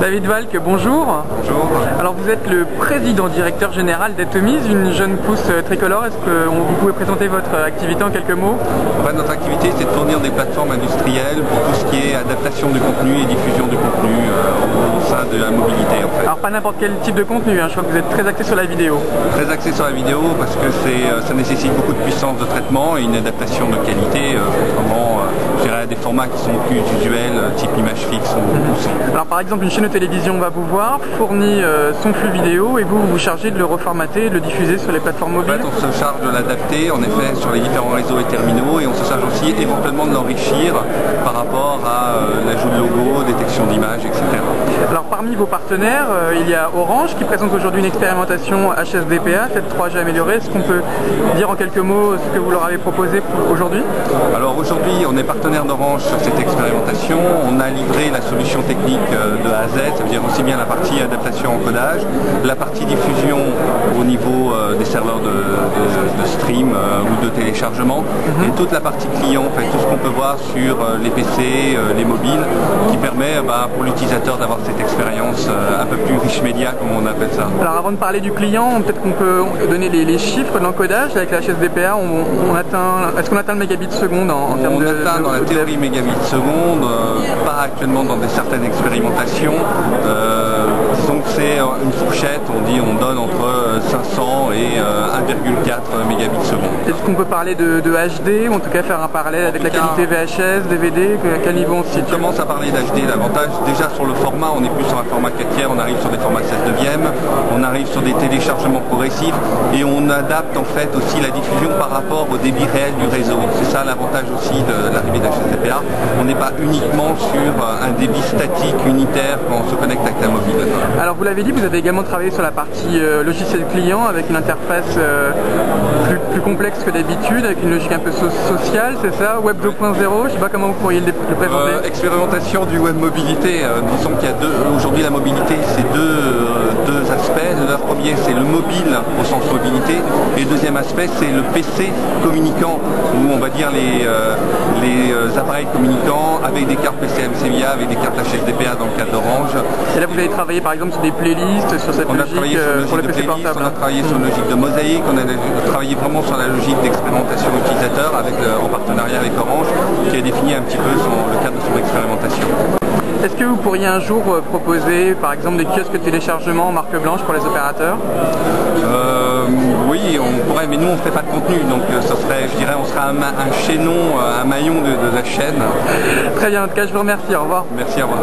David Valk, bonjour. Bonjour. Alors vous êtes le président directeur général d'Atomise, une jeune pousse tricolore. Est-ce que vous pouvez présenter votre activité en quelques mots? Notre activité, c'est de fournir des plateformes industrielles pour tout ce qui est adaptation du contenu et diffusion du contenu au sein de la mobilité en fait. Alors pas n'importe quel type de contenu, hein. Je crois que vous êtes très axé sur la vidéo. Très axé sur la vidéo parce que ça nécessite beaucoup de puissance de traitement et une adaptation de qualité, contrairement à des formats qui sont plus usuels, type image fixe ou son. Alors par exemple, une chaîne de télévision va vous voir, fournit son flux vidéo et vous vous chargez de le reformater, de le diffuser sur les plateformes mobiles. En fait, on se charge de l'adapter en effet sur les différents réseaux et terminaux, et on se charge aussi éventuellement de l'enrichir par rapport à l'ajout de logos, détection d'images, etc. Alors parmi vos partenaires, il y a Orange qui présente aujourd'hui une expérimentation HSDPA, cette 3G améliorée. Est-ce qu'on peut dire en quelques mots ce que vous leur avez proposé aujourd'hui? Alors aujourd'hui, on est partenaire d'Orange sur cette expérimentation. On a livré la solution technique de A à Z, ça veut dire aussi bien la partie adaptation encodage, la partie diffusion au niveau des serveurs de stream ou de téléchargement, et toute la partie client, en fait, tout ce qu'on peut voir sur les PC, les mobiles, qui permet pour l'utilisateur d'avoir cette expérience un peu plus riche média, comme on appelle ça. Alors avant de parler du client, peut-être qu'on peut donner les chiffres de l'encodage. Avec la HSDPA, est-ce qu'on atteint le mégabit seconde en termes de... On atteint dans la théorie mégabit seconde, pas actuellement dans certaines expérimentations. Disons que c'est une fourchette, on donne entre 500 et 1,4 mégabits seconde. Est-ce qu'on peut parler de HD, ou en tout cas faire un parallèle avec la qualité VHS, DVD, à quel niveau on se situe? On commence à parler d'HD, l'avantage déjà sur le format, on est plus sur un format 4/3, on arrive sur des formats 16/9, on arrive sur des téléchargements progressifs, et on adapte en fait aussi la diffusion par rapport au débit réel du réseau. C'est ça l'avantage aussi de l'arrivée d'HSDPA, on n'est pas uniquement sur un débit statique unitaire quand on se connecte avec la mobile. Alors vous l'avez dit, vous avez également travaillé sur la partie logiciel client avec une interface plus complexe que d'habitude, avec une logique un peu sociale, c'est ça? Web 2.0, je ne sais pas comment vous pourriez le présenter. Expérimentation du web mobilité, disons qu'il y a aujourd'hui la mobilité, c'est deux aspects. Le premier, c'est le mobile au sens mobilité, et le deuxième aspect, c'est le PC communicant, où on va dire les appareils communicants avec des cartes PCMCIA, avec des cartes HSDPA dans le cadre d'Orange. Et là vous avez travaillé par exemple sur des playlists, sur cette logique pour les PC portables. On a travaillé sur une logique de mosaïque, on a travaillé vraiment sur la logique d'expérimentation utilisateur en partenariat avec Orange, qui a défini un petit peu le cadre de son expérimentation. Est-ce que vous pourriez un jour proposer par exemple des kiosques de téléchargement en marque blanche pour les opérateurs? Oui, on pourrait, mais nous on ne fait pas de contenu, donc ça serait, je dirais, on serait un chaînon, un maillon de la chaîne. Très bien, en tout cas je vous remercie, au revoir. Merci, au revoir.